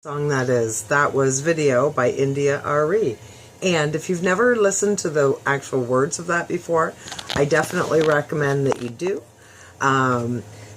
Song that was Video by India Ari. And if you've never listened to the actual words of that before, I definitely recommend that you do,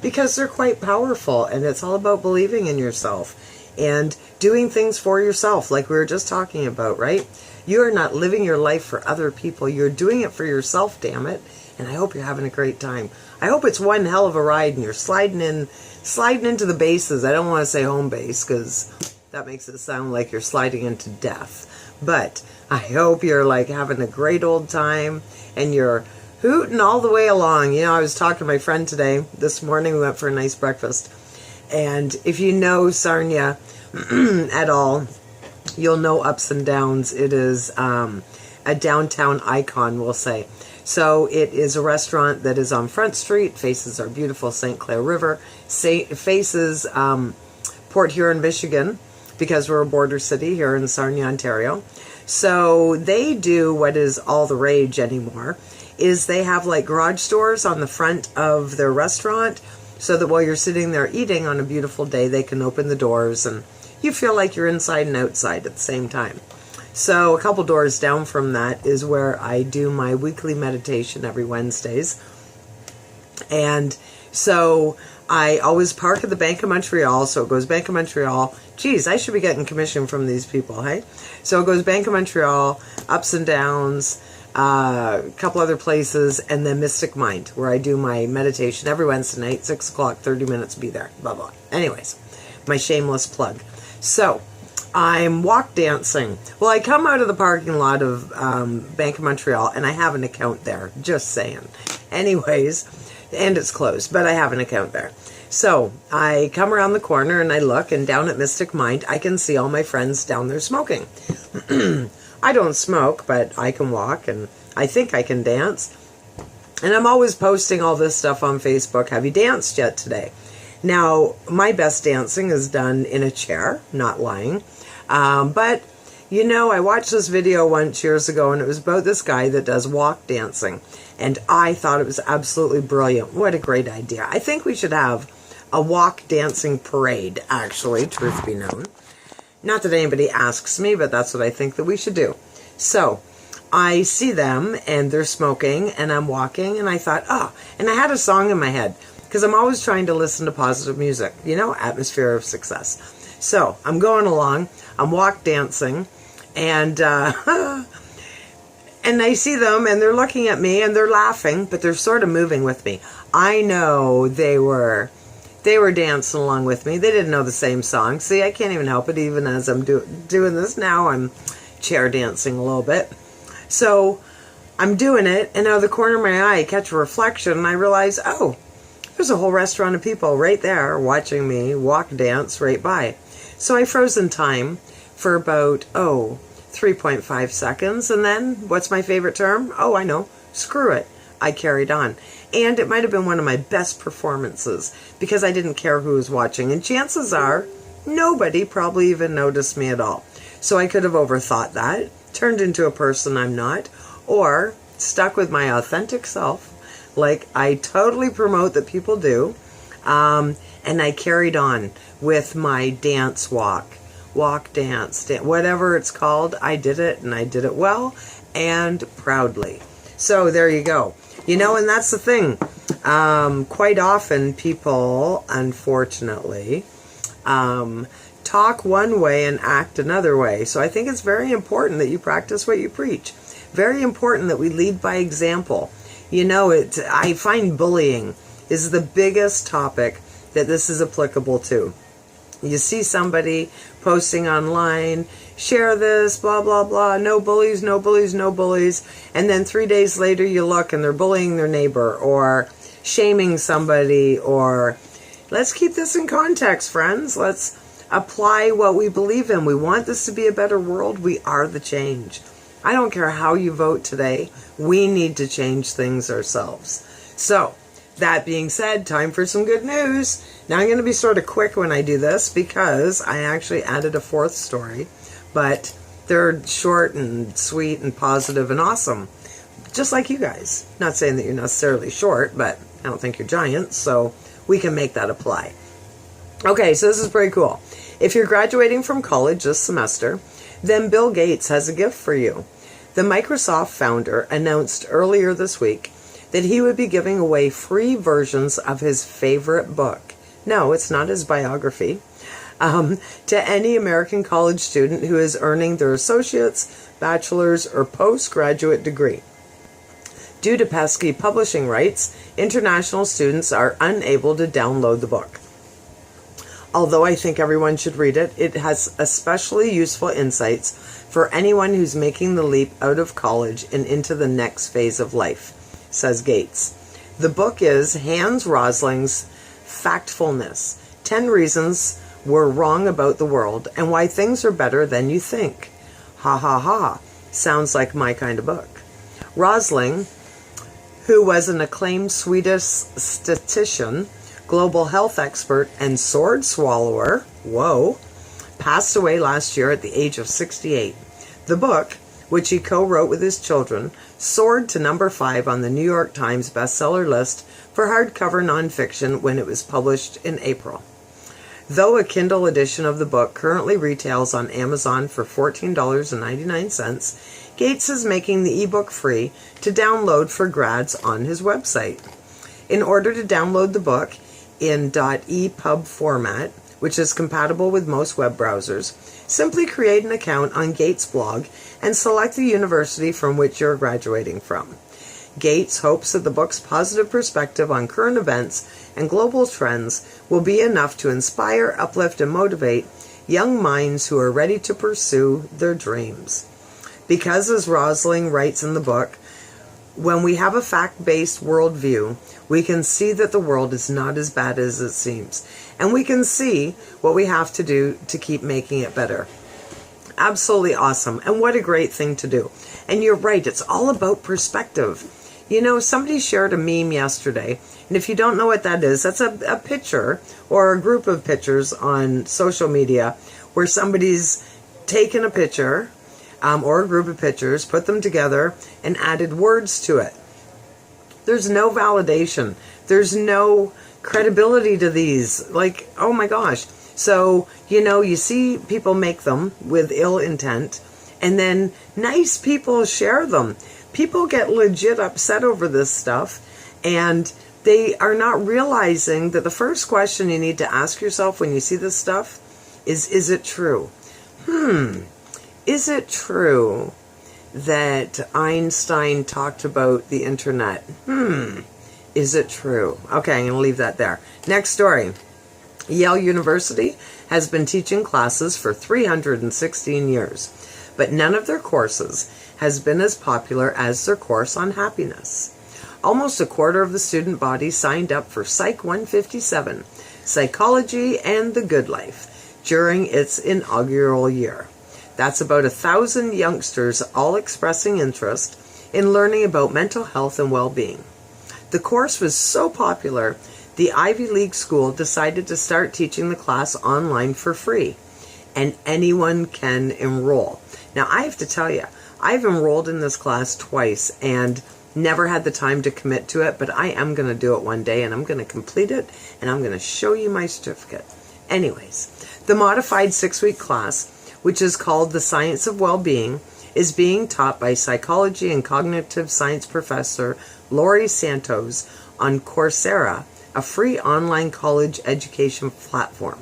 because they're quite powerful, and it's all about believing in yourself and doing things for yourself, like we were just talking about, right? You are not living your life for other people. You're doing it for yourself, damn it. And I hope you're having a great time. I hope it's one hell of a ride and you're sliding into the bases. I don't want to say home base because that makes it sound like you're sliding into death. But I hope you're like having a great old time and you're hooting all the way along. You know, I was talking to my friend this morning. We went for a nice breakfast. And if you know Sarnia at all, you'll know Ups and Downs. It is a downtown icon, we'll say. So it is a restaurant that is on Front Street, faces our beautiful St. Clair River, faces Port Huron, Michigan, because we're a border city here in Sarnia, Ontario. So they do what is all the rage anymore, is they have like garage doors on the front of their restaurant, so that while you're sitting there eating on a beautiful day, they can open the doors and you feel like you're inside and outside at the same time. So a couple doors down from that is where I do my weekly meditation every Wednesdays. And so I always park at the Bank of Montreal. So it goes Bank of Montreal. Geez, I should be getting commission from these people, hey? So it goes Bank of Montreal, Ups and Downs, a couple other places, and then Mystic Mind, where I do my meditation every Wednesday night, 6 o'clock, 30 minutes, be there, blah, blah. Anyways, my shameless plug. So I'm walk dancing. Well, I come out of the parking lot of Bank of Montreal, and I have an account there, just saying. Anyways, and it's closed, but I have an account there. So I come around the corner, and I look, and down at Mystic Mind, I can see all my friends down there smoking. I don't smoke, but I can walk, and I think I can dance. And I'm always posting all this stuff on Facebook. Have you danced yet today? Now, my best dancing is done in a chair, not lying. But, you know, I watched this video once years ago, and it was about this guy that does walk dancing. And I thought it was absolutely brilliant. What a great idea. I think we should have a walk dancing parade, actually, truth be known. Not that anybody asks me, but that's what I think that we should do. So I see them, and they're smoking, and I'm walking, and I thought, oh, and I had a song in my head, because I'm always trying to listen to positive music, you know, atmosphere of success. So I'm going along, I'm walk dancing, and and I see them, and they're looking at me, and they're laughing, but they're sort of moving with me. I know they were dancing along with me. They didn't know the same song. See, I can't even help it. Even as I'm doing this now, I'm chair dancing a little bit. So I'm doing it, and out of the corner of my eye, I catch a reflection, and I realize, oh, there's a whole restaurant of people right there watching me walk dance right by. So I froze in time for about, 3.5 seconds. And then, what's my favorite term? Oh, I know. Screw it. I carried on. And it might have been one of my best performances because I didn't care who was watching. And chances are, nobody probably even noticed me at all. So I could have overthought that, turned into a person I'm not, or stuck with my authentic self, like I totally promote that people do, and I carried on with my dance walk dance, whatever it's called. I did it, and I did it well and proudly. So there you go. You know, and that's the thing. Quite often people, unfortunately, talk one way and act another way. So I think it's very important that you practice what you preach. Very important that we lead by example. You know, I find bullying is the biggest topic that this is applicable to. You see somebody posting online, share this, blah, blah, blah, no bullies, no bullies, no bullies. And then 3 days later you look and they're bullying their neighbor or shaming somebody. Or let's keep this in context, friends. Let's apply what we believe in. We want this to be a better world. We are the change. I don't care how you vote today. We need to change things ourselves. So, that being said, time for some good news. Now I'm going to be sort of quick when I do this because I actually added a fourth story. But they're short and sweet and positive and awesome. Just like you guys. Not saying that you're necessarily short, but I don't think you're giants, so we can make that apply. Okay, so this is pretty cool. If you're graduating from college this semester, then Bill Gates has a gift for you. The Microsoft founder announced earlier this week that he would be giving away free versions of his favorite book. No, it's not his biography. To any American college student who is earning their associate's, bachelor's, or postgraduate degree. Due to pesky publishing rights, international students are unable to download the book. Although I think everyone should read it, it has especially useful insights for anyone who's making the leap out of college and into the next phase of life, says Gates. The book is Hans Rosling's Factfulness, 10 Reasons We're Wrong About the World and Why Things Are Better Than You Think. Ha ha ha. Sounds like my kind of book. Rosling, who was an acclaimed Swedish statistician, global health expert, and sword swallower, passed away last year at the age of 68. The book, which he co-wrote with his children, soared to number 5 on the New York Times bestseller list for hardcover nonfiction when it was published in April. Though a Kindle edition of the book currently retails on Amazon for $14.99, Gates is making the ebook free to download for grads on his website. In order to download the book in .epub format, which is compatible with most web browsers, simply create an account on Gates' blog and select the university from which you're graduating from. Gates hopes that the book's positive perspective on current events and global trends will be enough to inspire, uplift, and motivate young minds who are ready to pursue their dreams. Because, as Rosling writes in the book, when we have a fact-based worldview, we can see that the world is not as bad as it seems, and we can see what we have to do to keep making it better. Absolutely awesome, and what a great thing to do. And you're right, it's all about perspective. You know, somebody shared a meme yesterday, and if you don't know what that is, that's a picture or a group of pictures on social media where somebody's taken a picture or a group of pictures, put them together, and added words to it. There's no validation. There's no credibility to these. Like, oh my gosh. So, you know, you see people make them with ill intent, and then nice people share them. People get legit upset over this stuff, and they are not realizing that the first question you need to ask yourself when you see this stuff is it true? Is it true that Einstein talked about the internet? Is it true? Okay, I'm going to leave that there. Next story. Yale University has been teaching classes for 316 years, but none of their courses has been as popular as their course on happiness. Almost a quarter of the student body signed up for Psych 157, Psychology and the Good Life, during its inaugural year. That's about 1,000 youngsters all expressing interest in learning about mental health and well-being. The course was so popular, the Ivy League school decided to start teaching the class online for free, and anyone can enroll. Now, I have to tell you, I've enrolled in this class twice and never had the time to commit to it, but I am going to do it one day, and I'm going to complete it, and I'm going to show you my certificate. Anyways, the modified 6-week class, which is called The Science of Well-Being, is being taught by psychology and cognitive science professor Laurie Santos on Coursera, a free online college education platform.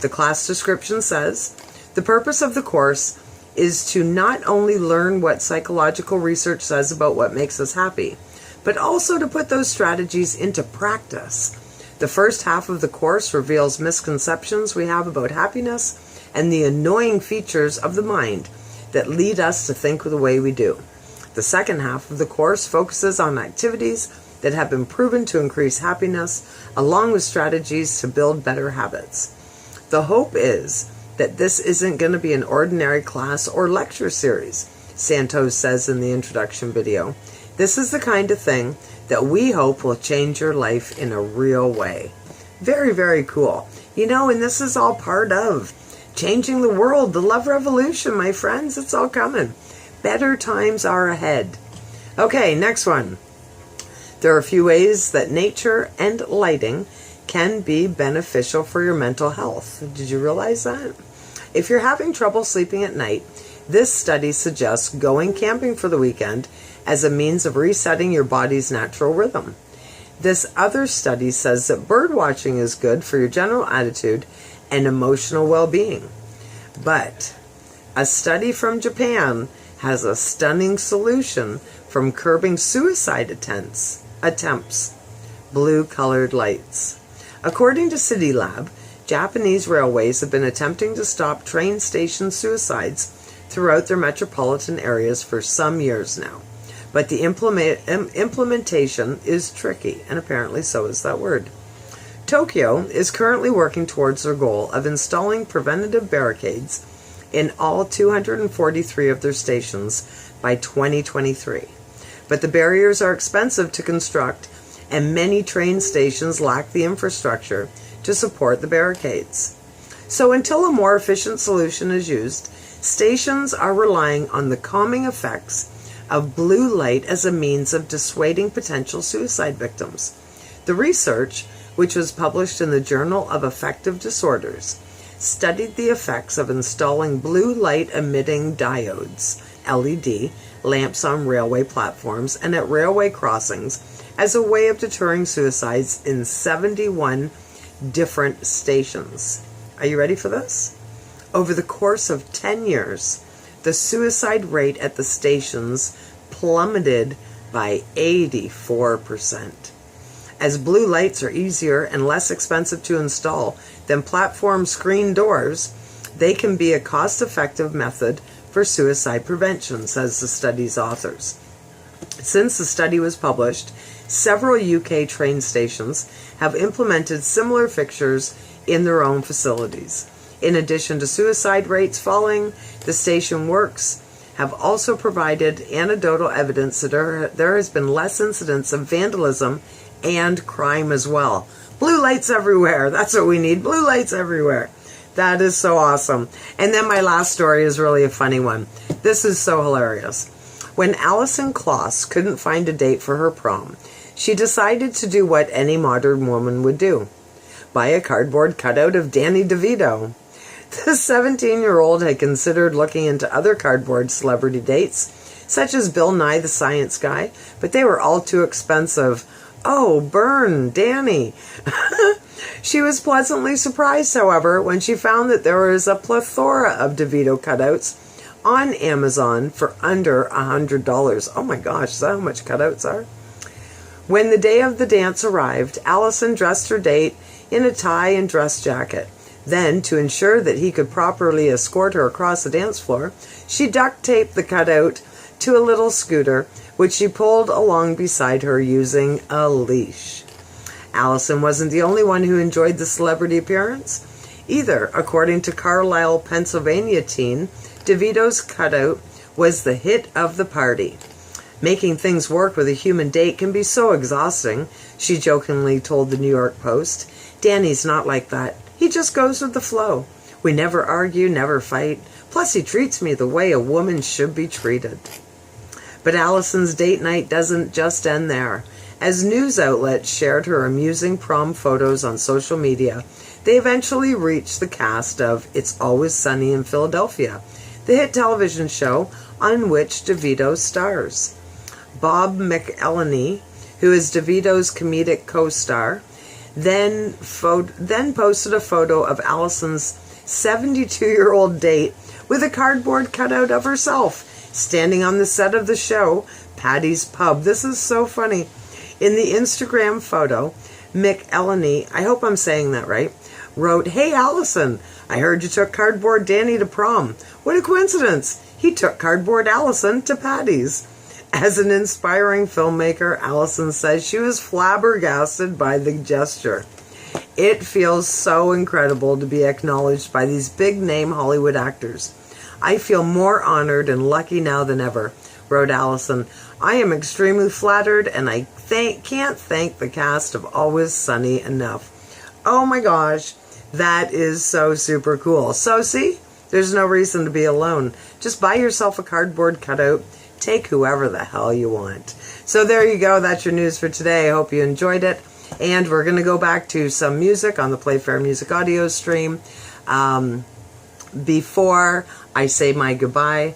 The class description says, the purpose of the course is to not only learn what psychological research says about what makes us happy, but also to put those strategies into practice. The first half of the course reveals misconceptions we have about happiness and the annoying features of the mind that lead us to think the way we do. The second half of the course focuses on activities that have been proven to increase happiness, along with strategies to build better habits. The hope is that this isn't going to be an ordinary class or lecture series, Santos says in the introduction video. This is the kind of thing that we hope will change your life in a real way. Very, very cool. You know, and this is all part of changing the world, the love revolution, my friends. It's all coming. Better times are ahead. Okay, next one. There are a few ways that nature and lighting can be beneficial for your mental health. Did you realize that? If you're having trouble sleeping at night, this study suggests going camping for the weekend as a means of resetting your body's natural rhythm. This other study says that bird watching is good for your general attitude and emotional well-being. But a study from Japan has a stunning solution from curbing suicide attempts: blue-colored lights. According to CityLab, Japanese railways have been attempting to stop train station suicides throughout their metropolitan areas for some years now. But the implementation is tricky, and apparently so is that word. Tokyo is currently working towards their goal of installing preventative barricades in all 243 of their stations by 2023. But the barriers are expensive to construct, and many train stations lack the infrastructure to support the barricades. So until a more efficient solution is used, stations are relying on the calming effects of blue light as a means of dissuading potential suicide victims. The research, which was published in the Journal of Affective Disorders, studied the effects of installing blue light emitting diodes, LED, lamps on railway platforms and at railway crossings as a way of deterring suicides in 71 different stations. Are you ready for this? Over the course of 10 years, the suicide rate at the stations plummeted by 84%. As blue lights are easier and less expensive to install than platform screen doors, they can be a cost-effective method for suicide prevention, says the study's authors. Since the study was published, several UK train stations have implemented similar fixtures in their own facilities. In addition to suicide rates falling, the station works have also provided anecdotal evidence that there has been less incidents of vandalism and crime as well. Blue lights everywhere. That's what we need. Blue lights everywhere. That is so awesome. And then my last story is really a funny one. This is so hilarious. When Alison Kloss couldn't find a date for her prom, she decided to do what any modern woman would do: buy a cardboard cutout of Danny DeVito. The 17-year-old had considered looking into other cardboard celebrity dates, such as Bill Nye the Science Guy, but they were all too expensive. Oh, burn, Danny. She was pleasantly surprised, however, when she found that there was a plethora of DeVito cutouts on Amazon for under $100. Oh my gosh, is that how much cutouts are? When the day of the dance arrived, Allison dressed her date in a tie and dress jacket. Then, to ensure that he could properly escort her across the dance floor, she duct taped the cutout to a little scooter, which she pulled along beside her using a leash. Allison wasn't the only one who enjoyed the celebrity appearance either. According to Carlisle, Pennsylvania teen, DeVito's cutout was the hit of the party. Making things work with a human date can be so exhausting, she jokingly told the New York Post. Danny's not like that. He just goes with the flow. We never argue, never fight. Plus, he treats me the way a woman should be treated. But Allison's date night doesn't just end there. As news outlets shared her amusing prom photos on social media, they eventually reached the cast of It's Always Sunny in Philadelphia, the hit television show on which DeVito stars. Bob McElhenney, who is DeVito's comedic co-star, then posted a photo of Allison's 72-year-old date with a cardboard cutout of herself standing on the set of the show, Patty's Pub. This is so funny. In the Instagram photo, McElhenney, I hope I'm saying that right, wrote, "Hey Allison, I heard you took Cardboard Danny to prom. What a coincidence. He took Cardboard Allison to Patty's." As an inspiring filmmaker, Allison says she was flabbergasted by the gesture. It feels so incredible to be acknowledged by these big-name Hollywood actors. I feel more honored and lucky now than ever, wrote Allison. I am extremely flattered, and I can't thank the cast of Always Sunny enough. Oh my gosh, that is so super cool. So see, there's no reason to be alone. Just buy yourself a cardboard cutout. Take whoever the hell you want. So there you go. That's your news for today. I hope you enjoyed it. And we're going to go back to some music on the Playfair Music audio stream before I say my goodbye.